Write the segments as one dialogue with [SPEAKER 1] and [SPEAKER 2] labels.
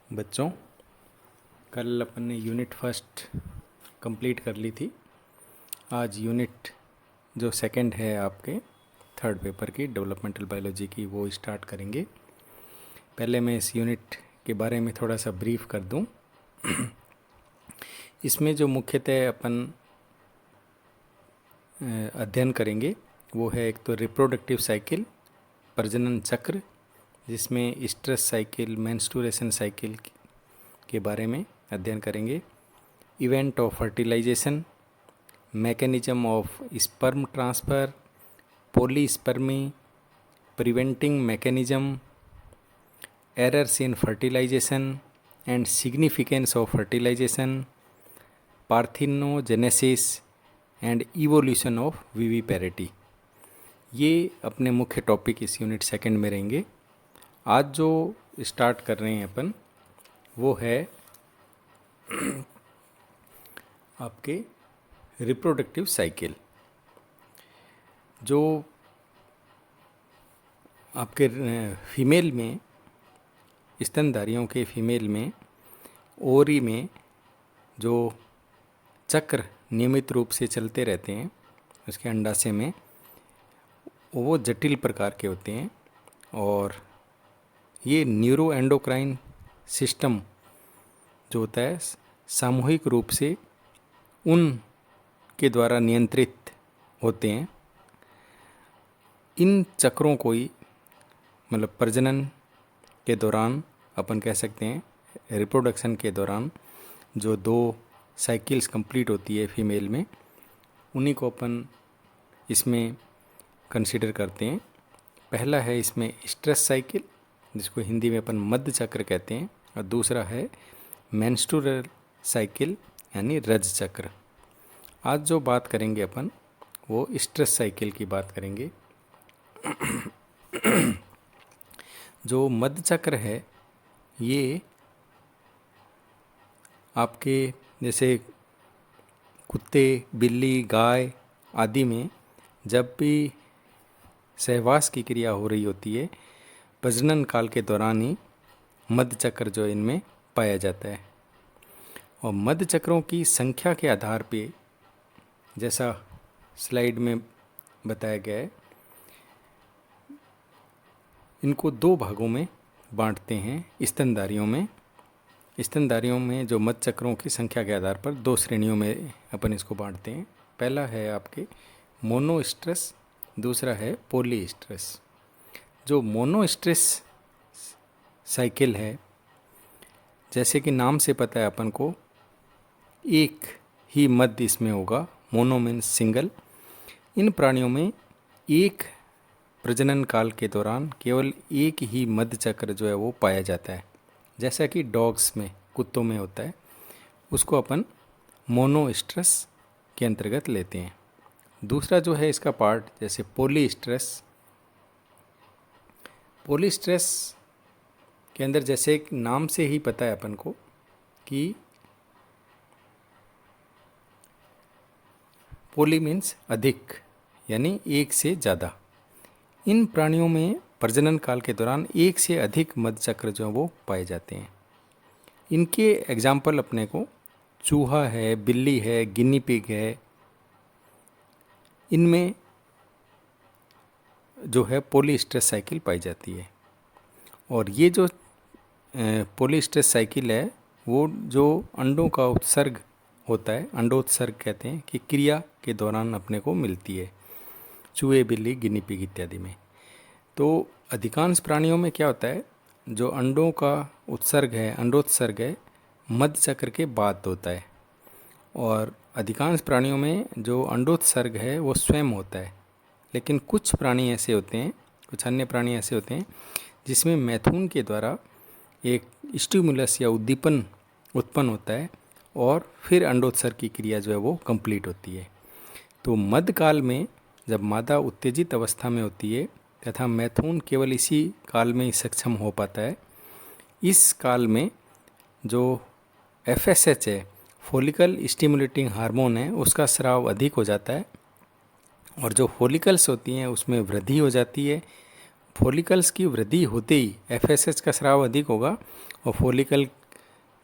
[SPEAKER 1] बच्चों, कल अपन ने यूनिट फर्स्ट कंप्लीट कर ली थी। आज यूनिट जो सेकंड है आपके थर्ड पेपर की डेवलपमेंटल बायोलॉजी की वो स्टार्ट करेंगे। पहले मैं इस यूनिट के बारे में थोड़ा सा ब्रीफ कर दूं। इसमें जो मुख्यतः अपन अध्ययन करेंगे वो है एक तो रिप्रोडक्टिव साइकिल, प्रजनन चक्र, जिसमें स्ट्रेस साइकिल, मेंस्ट्रुएशन साइकिल के बारे में अध्ययन करेंगे। Event of fertilisation, mechanism of sperm transfer, polyspermy, preventing mechanism, errors in fertilisation and significance of fertilisation, parthenogenesis and evolution of viviparity. ये अपने मुख्य टॉपिक इस यूनिट सेकंड में रहेंगे। आज जो स्टार्ट कर रहे हैं अपन वो है आपके रिप्रोडक्टिव साइकिल। जो आपके फीमेल में, स्तनधारियों के फीमेल में ओवरी में जो चक्र नियमित रूप से चलते रहते हैं उसके अंडाशय में, वो जटिल प्रकार के होते हैं और ये न्यूरो एंडोक्राइन सिस्टम जो होता है सामूहिक रूप से उन के द्वारा नियंत्रित होते हैं। इन चक्रों को ही मतलब प्रजनन के दौरान अपन कह सकते हैं, रिप्रोडक्शन के दौरान जो दो साइकिल्स कंप्लीट होती है फीमेल में, उन्हीं को अपन इसमें कंसीडर करते हैं। पहला है इसमें स्ट्रेस साइकिल, जिसको हिंदी में अपन मध्य चक्र कहते हैं, और दूसरा है मेंस्ट्रुअल साइकिल यानी रज चक्र। आज जो बात करेंगे अपन वो स्ट्रेस साइकिल की बात करेंगे। जो मध्य चक्र है ये आपके जैसे कुत्ते, बिल्ली, गाय आदि में जब भी सहवास की क्रिया हो रही होती है, प्रजनन काल के दौरान ही मध्य चक्र जो इनमें पाया जाता है। और मध्य चक्रों की संख्या के आधार पे, जैसा स्लाइड में बताया गया है, इनको दो भागों में बांटते हैं। स्तनधारियों में जो मध्य चक्रों की संख्या के आधार पर दो श्रेणियों में अपन इसको बांटते हैं। पहला है आपके मोनोस्ट्रेस, दूसरा है पॉलीस्ट्रेस। जो मोनोस्ट्रेस साइकिल है, जैसे कि नाम से पता है अपन को, एक ही मध्य इसमें होगा। Mono means single. इन प्राणियों में एक प्रजनन काल के दौरान केवल एक ही मध्य चक्र जो है वो पाया जाता है, जैसा कि डॉग्स में, कुत्तों में होता है। उसको अपन मोनोस्ट्रेस के अंतर्गत लेते हैं। दूसरा जो है इसका पार्ट, जैसे पॉलीस्ट्रेस के अंदर, जैसे एक नाम से ही पता है अपन को कि पोली मीन्स अधिक, यानी एक से ज़्यादा। इन प्राणियों में प्रजनन काल के दौरान एक से अधिक मध्य चक्र जो है वो पाए जाते हैं। इनके एग्जाम्पल अपने को चूहा है, बिल्ली है, गिनी पिग है। इनमें जो है पॉलीस्ट्रेस साइकिल पाई जाती है। और ये जो पॉलीस्ट्रेस साइकिल है वो जो अंडों का उत्सर्ग होता है, अंडोत्सर्ग कहते हैं, कि क्रिया के दौरान अपने को मिलती है चूहे, बिल्ली, गिनी पिग इत्यादि में। तो अधिकांश प्राणियों में क्या होता है, जो अंडों का उत्सर्ग है, अंडोत्सर्ग है, मध्य चक्र के बाद होता है। और अधिकांश प्राणियों में जो अंडोत्सर्ग है वो स्वयं होता है। लेकिन कुछ प्राणी ऐसे होते हैं, कुछ अन्य प्राणी ऐसे होते हैं जिसमें मैथुन के द्वारा एक स्टिमुलस या उद्दीपन उत्पन्न होता है और फिर अंडोत्सर्ग की क्रिया जो है वो कंप्लीट होती है। तो मध्यकाल में जब मादा उत्तेजित अवस्था में होती है तथा मैथुन केवल इसी काल में ही सक्षम हो पाता है, इस काल में जो FSH है, फॉलिकल स्टिमुलेटिंग हार्मोन है, उसका स्राव अधिक हो जाता है और जो फॉलिकल्स होती हैं उसमें वृद्धि हो जाती है, फॉलिकल्स की वृद्धि होते ही एफएसएच का स्राव अधिक होगा और फॉलिकल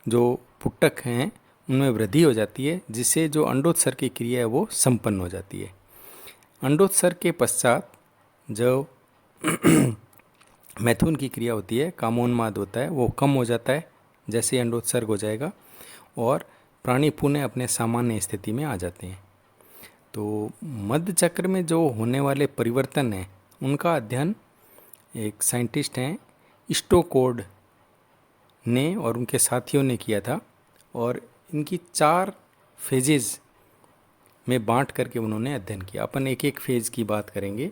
[SPEAKER 1] जो पुटक हैं उनमें वृद्धि हो जाती है, जिससे जो अंडोत्सर्ग की क्रिया है वो संपन्न हो जाती है। अंडोत्सर्ग के पश्चात जो मैथुन की क्रिया होती है, कामोन्माद होता है, वो कम हो जाता है जैसे अंडोत्सर्ग हो जाएगा और प्राणी पुनः अपने सामान्य स्थिति में आ जाते हैं। तो मध्य चक्र में जो होने वाले परिवर्तन हैं उनका अध्ययन एक साइंटिस्ट हैं स्टोकोड ने और उनके साथियों ने किया था और इनकी 4 फेजेस में बांट करके उन्होंने अध्ययन किया। अपन एक एक फेज़ की बात करेंगे।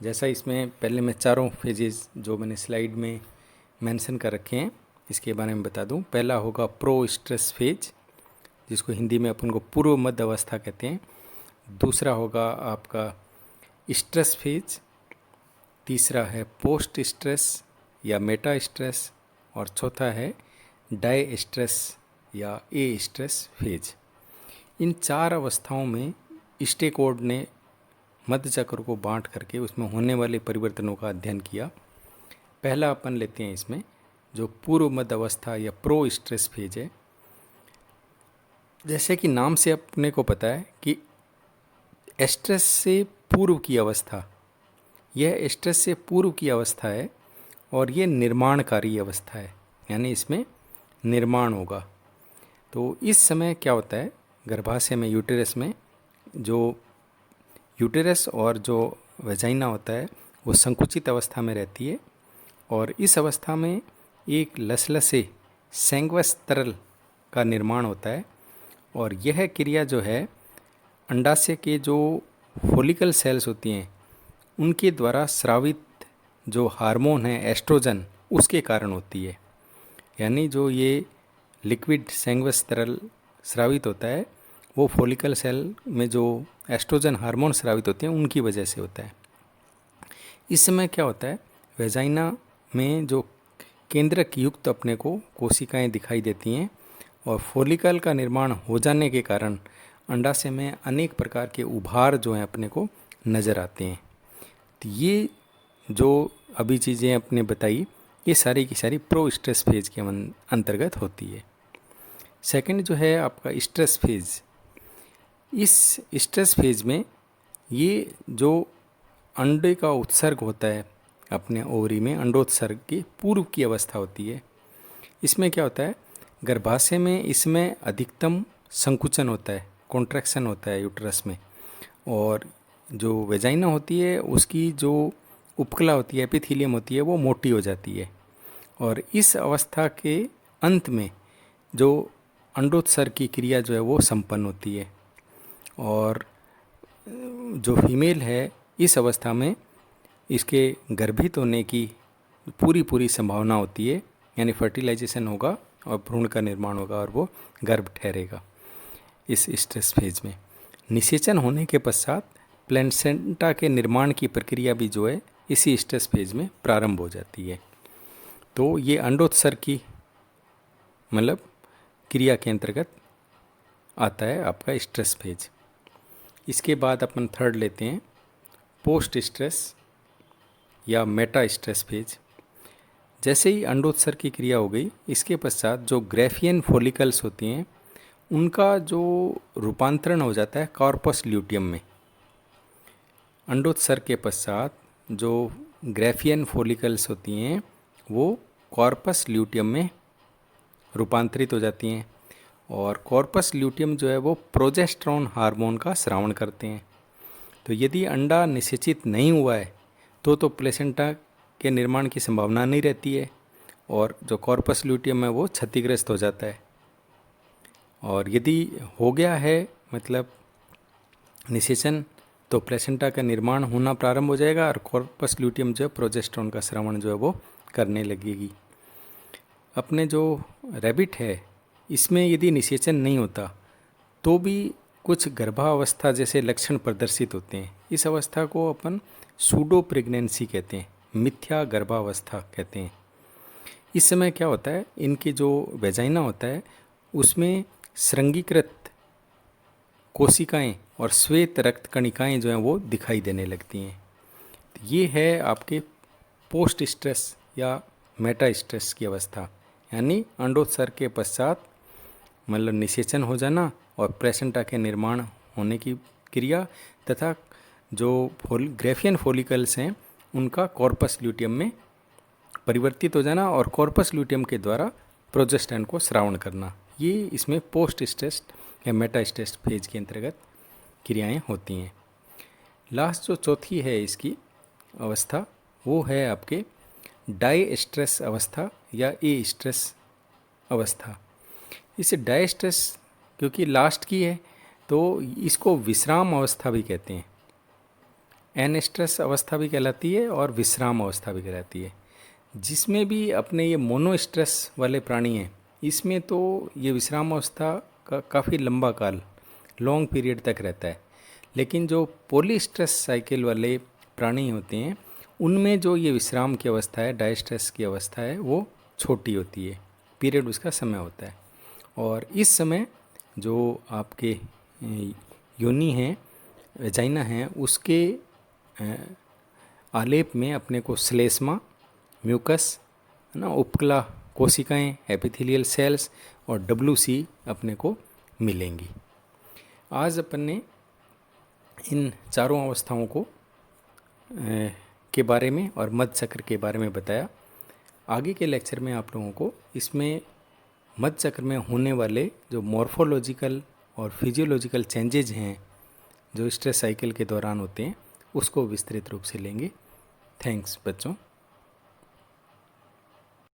[SPEAKER 1] जैसा इसमें पहले मैं चारों फेजेस जो मैंने स्लाइड में मेंशन कर रखे हैं इसके बारे में बता दूं। पहला होगा प्रो स्ट्रेस फेज, जिसको हिंदी में अपन को पूर्व मध्य अवस्था कहते हैं। दूसरा होगा आपका स्ट्रेस फेज। तीसरा है पोस्ट स्ट्रेस या मेटा स्ट्रेस और चौथा है डाई स्ट्रेस या ए स्ट्रेस फेज। इन 4 अवस्थाओं में स्टेकोड ने मध्य चक्र को बांट करके उसमें होने वाले परिवर्तनों का अध्ययन किया। पहला अपन लेते हैं इसमें जो पूर्व मध्य अवस्था या प्रो स्ट्रेस फेज है। जैसे कि नाम से अपने को पता है कि स्ट्रेस से पूर्व की अवस्था, यह स्ट्रेस से पूर्व की अवस्था है और ये निर्माणकारी अवस्था है, यानी इसमें निर्माण होगा। तो इस समय क्या होता है, गर्भाशय में यूटेरस में जो यूटेरस और जो वेजाइना होता है वो संकुचित अवस्था में रहती है और इस अवस्था में एक लसलसे सैंग्वस तरल का निर्माण होता है और यह क्रिया जो है अंडाशय के जो फॉलिकल सेल्स होती हैं उनके द्वारा स्रावित जो हार्मोन है एस्ट्रोजन उसके कारण होती है। यानी जो ये लिक्विड सैंग्वस तरल स्रावित होता है वो फॉलिकल सेल में जो एस्ट्रोजन हार्मोन स्रावित होते हैं उनकी वजह से होता है। इस समय क्या होता है, वेजाइना में जो केंद्रक युक्त अपने को कोशिकाएं दिखाई देती हैं और फॉलिकल का निर्माण हो जाने के कारण अंडाशय में अनेक प्रकार के उभार जो हैं अपने को नज़र आते हैं। तो ये जो अभी चीज़ें अपने बताई ये सारी की सारी प्रो स्ट्रेस फेज के अंतर्गत होती है। सेकंड जो है आपका स्ट्रेस फेज। इस स्ट्रेस फेज में ये जो अंडे का उत्सर्ग होता है अपने ओवरी में, अंडोत्सर्ग की पूर्व की अवस्था होती है। इसमें क्या होता है, गर्भाशय में इसमें अधिकतम संकुचन होता है, कॉन्ट्रैक्शन होता है यूट्रस में, और जो वेजाइना होती है उसकी जो उपकला होती है, एपिथीलियम होती है, वो मोटी हो जाती है। और इस अवस्था के अंत में जो अंडोत्सर्ग की क्रिया जो है वो संपन्न होती है और जो फीमेल है इस अवस्था में इसके गर्भित होने की पूरी संभावना होती है, यानी फर्टिलाइजेशन होगा और भ्रूण का निर्माण होगा और वो गर्भ ठहरेगा। इस स्ट्रेस फेज में निषेचन होने के पश्चात प्लेसेंटा के निर्माण की प्रक्रिया भी जो है इसी स्ट्रेस फेज में प्रारंभ हो जाती है। तो ये अंडोत्सर्ग की मतलब क्रिया के अंतर्गत आता है आपका स्ट्रेस फेज। इसके बाद अपन थर्ड लेते हैं पोस्ट स्ट्रेस या मेटा स्ट्रेस फेज। जैसे ही अंडोत्सर्ग की क्रिया हो गई, इसके पश्चात जो ग्रेफियन फॉलिकल्स होती हैं उनका जो रूपांतरण हो जाता है कॉर्पस ल्यूटियम में। अंडोत्सर्ग के पश्चात जो ग्रेफियन फॉलिकल्स होती हैं वो कॉर्पस ल्यूटियम में रूपांतरित हो जाती हैं और कॉर्पस ल्यूटियम जो है वो प्रोजेस्टेरोन हार्मोन का स्रावन करते हैं। तो यदि अंडा निषेचित नहीं हुआ है तो प्लेसेंटा के निर्माण की संभावना नहीं रहती है और जो कॉर्पस ल्यूटियम है वो क्षतिग्रस्त हो जाता है। और यदि हो गया है मतलब निषेचन, तो प्लेसेंटा का निर्माण होना प्रारंभ हो जाएगा और कॉर्पस ल्यूटियम जो है प्रोजेस्टेरोन का स्रावन जो है वो करने लगेगी। अपने जो रैबिट है इसमें यदि निषेचन नहीं होता तो भी कुछ गर्भावस्था जैसे लक्षण प्रदर्शित होते हैं। इस अवस्था को अपन सूडो प्रेगनेंसी कहते हैं, मिथ्या गर्भावस्था कहते हैं। इस समय क्या होता है, इनके जो वेजाइना होता है उसमें श्रृंगीकृत कोशिकाएं और श्वेत रक्त कणिकाएं जो हैं वो दिखाई देने लगती हैं। ये है आपके पोस्ट स्ट्रेस या मेटा स्ट्रेस की अवस्था, यानी अंडोत्सर्ग के पश्चात मतलब निषेचन हो जाना और प्लेसेंटा के निर्माण होने की क्रिया, तथा जो ग्रेफियन फॉलिकल्स हैं उनका कॉर्पस ल्यूटियम में परिवर्तित हो जाना और कॉर्पस ल्यूटियम के द्वारा प्रोजेस्टेरोन को स्रावण करना, ये इसमें पोस्ट स्ट्रेस या मेटा स्ट्रेस फेज के अंतर्गत क्रियाएं होती हैं। लास्ट जो चौथी है इसकी अवस्था वो है आपके डाई स्ट्रेस अवस्था या ए स्ट्रेस अवस्था। इसे डाई स्ट्रेस क्योंकि लास्ट की है तो इसको विश्राम अवस्था भी कहते हैं। एन स्ट्रेस अवस्था भी कहलाती है और विश्राम अवस्था भी कहलाती है। जिसमें भी अपने ये मोनो स्ट्रेस वाले प्राणी हैं, इसमें तो ये विश्राम अवस्था का काफ़ी लंबा काल, लॉन्ग पीरियड तक रहता है। लेकिन जो पॉली स्ट्रेस साइकिल वाले प्राणी होते हैं उनमें जो ये विश्राम की अवस्था है, डाई स्ट्रेस की अवस्था है, वो छोटी होती है, पीरियड उसका समय होता है। और इस समय जो आपके योनि हैं, वेजाइना हैं, उसके आलेप में अपने को श्लेष्मा, म्यूकस है ना, उपकला कोशिकाएं, एपिथेलियल सेल्स और WC अपने को मिलेंगी। आज अपन ने इन चारों अवस्थाओं को के बारे में और मध्य चक्र के बारे में बताया। आगे के लेक्चर में आप लोगों को इसमें मध्य चक्र में होने वाले जो मॉर्फोलॉजिकल और फिजियोलॉजिकल चेंजेज हैं जो स्ट्रेस साइकिल के दौरान होते हैं उसको विस्तृत रूप से लेंगे। थैंक्स बच्चों।